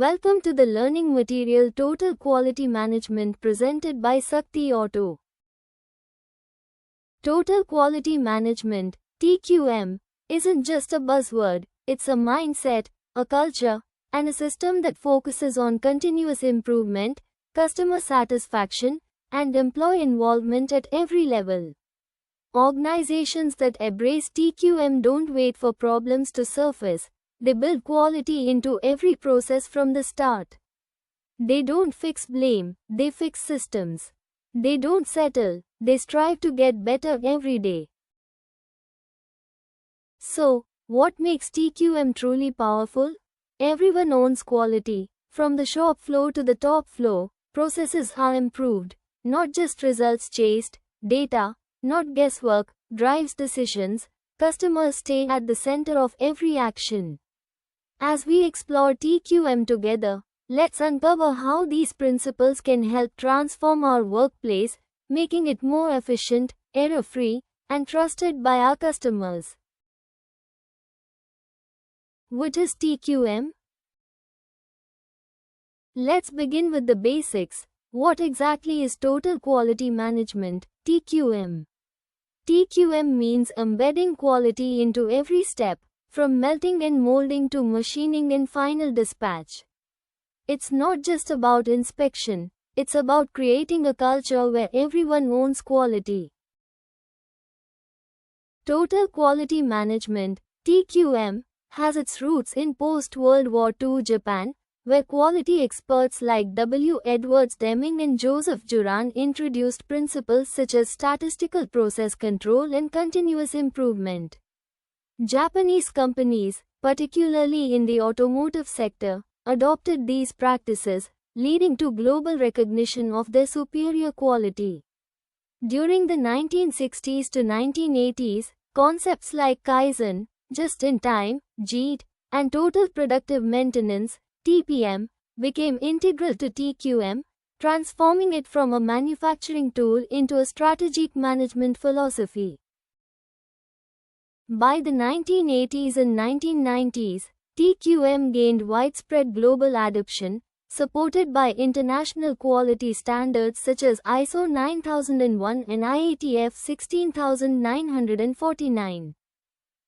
Welcome to the learning material Total Quality Management presented by Sakti Auto. Total Quality Management, TQM, isn't just a buzzword, it's a mindset, a culture, and a system that focuses on continuous improvement, customer satisfaction, and employee involvement at every level. Organizations that embrace TQM don't wait for problems to surface. They build quality into every process from the start. They don't fix blame, they fix systems. They don't settle, they strive to get better every day. So, what makes TQM truly powerful? Everyone owns quality. From the shop floor to the top floor, processes are improved, not just results chased. Data, not guesswork, drives decisions. Customers stay at the center of every action. As we explore TQM together, let's uncover how these principles can help transform our workplace, making it more efficient, error-free, and trusted by our customers. What is TQM? Let's begin with the basics. What exactly is Total Quality Management, TQM? TQM means embedding quality into every step, from melting and molding to machining and final dispatch. It's not just about inspection, it's about creating a culture where everyone owns quality. Total Quality Management, TQM, has its roots in post-World War II Japan, where quality experts like W. Edwards Deming and Joseph Juran introduced principles such as statistical process control and continuous improvement. Japanese companies, particularly in the automotive sector, adopted these practices, leading to global recognition of their superior quality. During the 1960s to 1980s, concepts like Kaizen, just-in-time, JIT, and Total Productive Maintenance, TPM, became integral to TQM, transforming it from a manufacturing tool into a strategic management philosophy. By the 1980s and 1990s, TQM gained widespread global adoption, supported by international quality standards such as ISO 9001 and IATF 16949.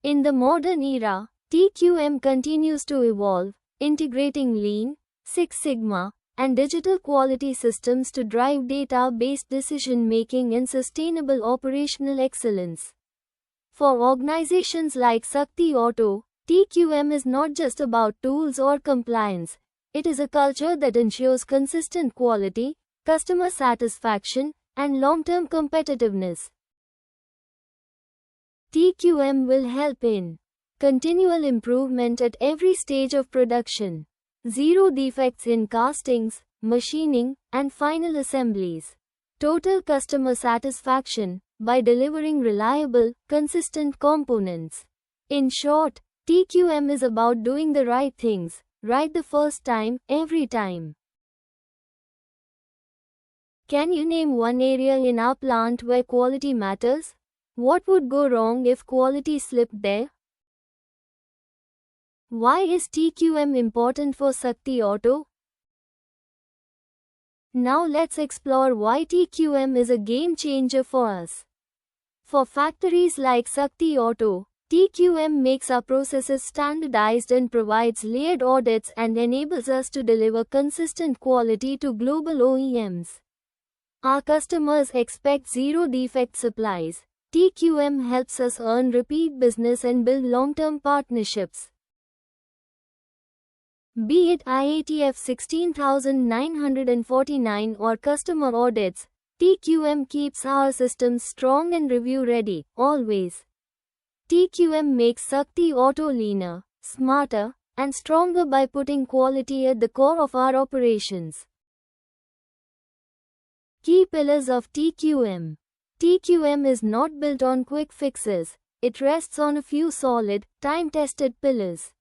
In the modern era, TQM continues to evolve, integrating Lean, Six Sigma, and digital quality systems to drive data-based decision-making and sustainable operational excellence. For organizations like Sakti Auto, TQM is not just about tools or compliance, it is a culture that ensures consistent quality, customer satisfaction, and long-term competitiveness. TQM will help in continual improvement at every stage of production, zero defects in castings, machining, and final assemblies, total customer satisfaction, by delivering reliable, consistent components. In short, TQM is about doing the right things, right the first time, every time. Can you name one area in our plant where quality matters? What would go wrong if quality slipped there? Why is TQM important for Sakti Auto? Now let's explore why TQM is a game changer for us. For factories like Sakti Auto, TQM makes our processes standardized and provides layered audits and enables us to deliver consistent quality to global OEMs. Our customers expect zero-defect supplies. TQM helps us earn repeat business and build long-term partnerships. Be it IATF 16949 or customer audits, TQM keeps our systems strong and review-ready, always. TQM makes Sakti Auto leaner, smarter, and stronger by putting quality at the core of our operations. Key pillars of TQM. TQM is not built on quick fixes, it rests on a few solid, time-tested pillars.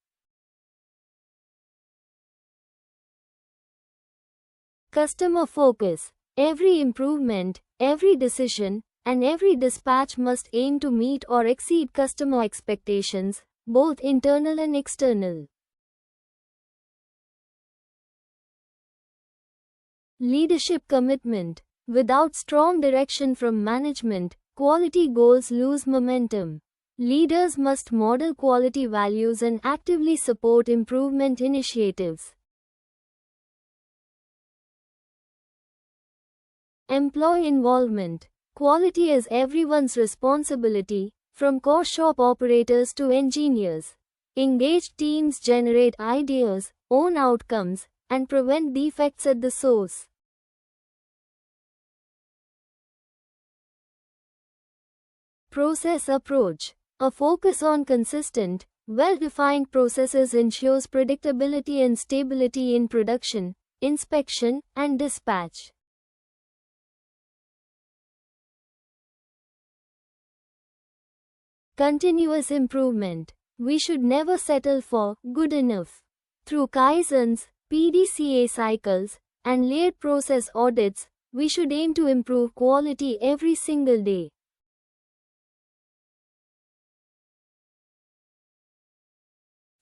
Customer focus. Every improvement, every decision, and every dispatch must aim to meet or exceed customer expectations, both internal and external. Leadership commitment. Without strong direction from management, quality goals lose momentum. Leaders must model quality values and actively support improvement initiatives. Employee involvement. Quality is everyone's responsibility, from core shop operators to engineers. Engaged teams generate ideas, own outcomes, and prevent defects at the source. Process approach. A focus on consistent, well-defined processes ensures predictability and stability in production, inspection, and dispatch. Continuous improvement. We should never settle for good enough. Through Kaizens, PDCA cycles, and layered process audits, we should aim to improve quality every single day.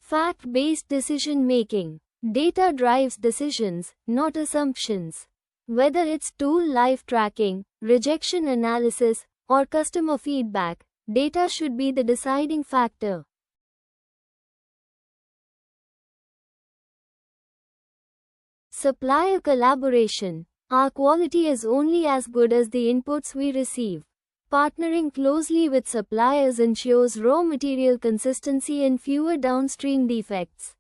Fact-based decision making. Data drives decisions, not assumptions. Whether it's tool life tracking, rejection analysis, or customer feedback, data should be the deciding factor. Supplier collaboration. Our quality is only as good as the inputs we receive. Partnering closely with suppliers ensures raw material consistency and fewer downstream defects.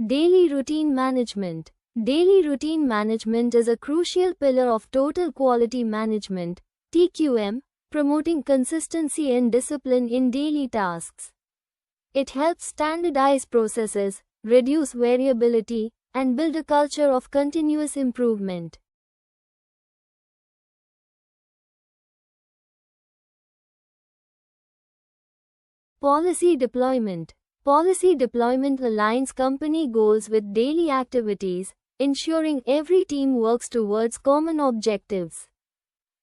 Daily routine management. Daily routine management is a crucial pillar of total quality management, TQM, promoting consistency and discipline in daily tasks. It helps standardize processes, reduce variability, and build a culture of continuous improvement. Policy deployment. Policy deployment aligns company goals with daily activities, ensuring every team works towards common objectives.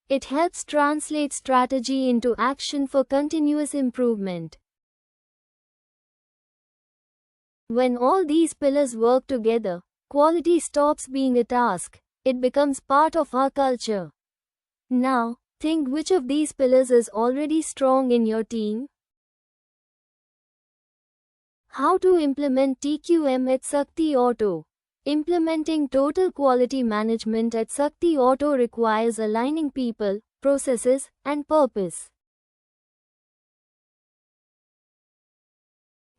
It helps translate strategy into action for continuous improvement. When all these pillars work together, quality stops being a task, it becomes part of our culture. Now, think which of these pillars is already strong in your team? How to implement TQM at Sakti Auto. Implementing total quality management at Sakti Auto requires aligning people, processes, and purpose.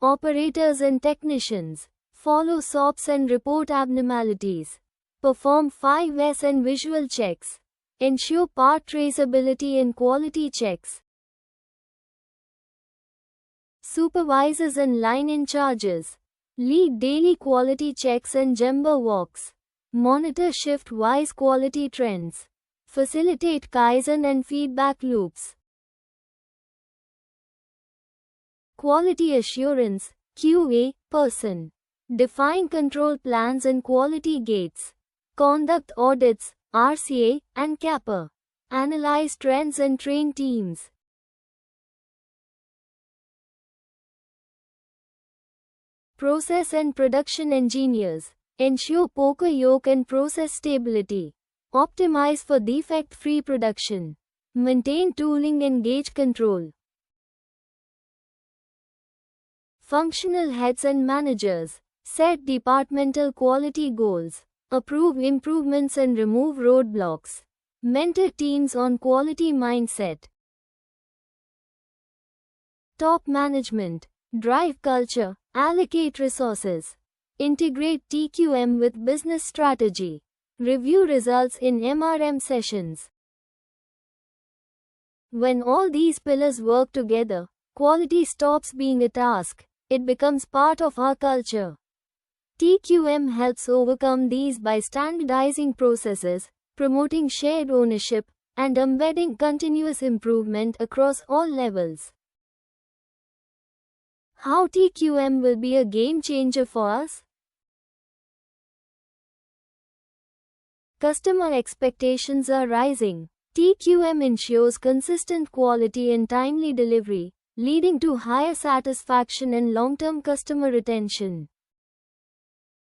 Operators and technicians. Follow SOPs and report abnormalities. Perform 5S and visual checks. Ensure part traceability and quality checks. Supervisors and line in charges. Lead daily quality checks and Gemba walks. Monitor shift-wise quality trends. Facilitate Kaizen and feedback loops. Quality assurance, QA, person. Define control plans and quality gates. Conduct audits, RCA, and CAPA. Analyze trends and train teams. Process and production engineers. Ensure poker yoke and process stability. Optimize for defect-free production. Maintain tooling and gauge control. Functional heads and managers. Set departmental quality goals. Approve improvements and remove roadblocks. Mentor teams on quality mindset. Top management. Drive culture. Allocate resources. Integrate TQM with business strategy. Review results in MRM sessions. When all these pillars work together, quality stops being a task, it becomes part of our culture. TQM helps overcome these by standardizing processes, promoting shared ownership, and embedding continuous improvement across all levels. How TQM will be a game changer for us? Customer expectations are rising. TQM ensures consistent quality and timely delivery, leading to higher satisfaction and long-term customer retention.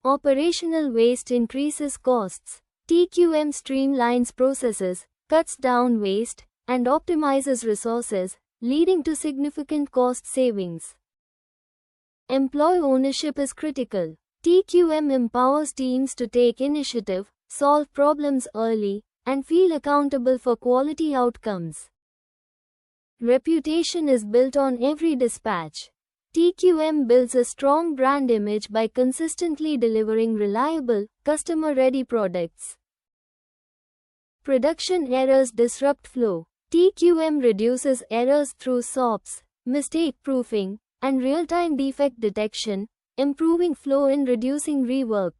Operational waste increases costs. TQM streamlines processes, cuts down waste, and optimizes resources, leading to significant cost savings. Employee ownership is critical. TQM empowers teams to take initiative, solve problems early, and feel accountable for quality outcomes. Reputation is built on every dispatch. TQM builds a strong brand image by consistently delivering reliable, customer-ready products. Production errors disrupt flow. TQM reduces errors through SOPs, mistake proofing, and real-time defect detection, improving flow and reducing rework.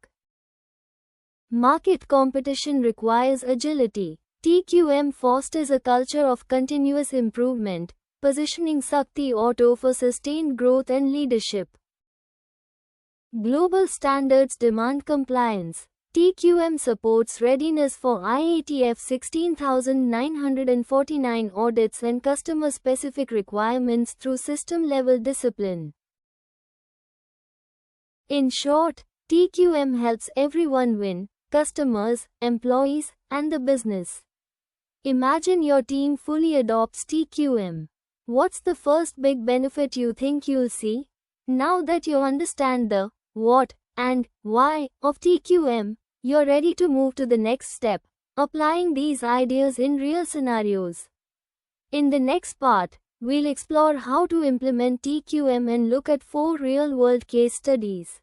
Market competition requires agility. TQM fosters a culture of continuous improvement, positioning Shakti Auto for sustained growth and leadership. Global standards demand compliance. TQM supports readiness for IATF 16949 audits and customer-specific requirements through system-level discipline. In short, TQM helps everyone win: customers, employees, and the business. Imagine your team fully adopts TQM. What's the first big benefit you think you'll see? Now that you understand the what and why of TQM, you're ready to move to the next step, applying these ideas in real scenarios. In the next part, we'll explore how to implement TQM and look at 4 real-world case studies.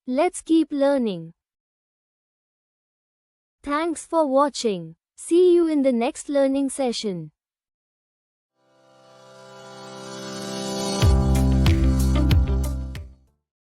Let's keep learning. Thanks for watching. See you in the next learning session.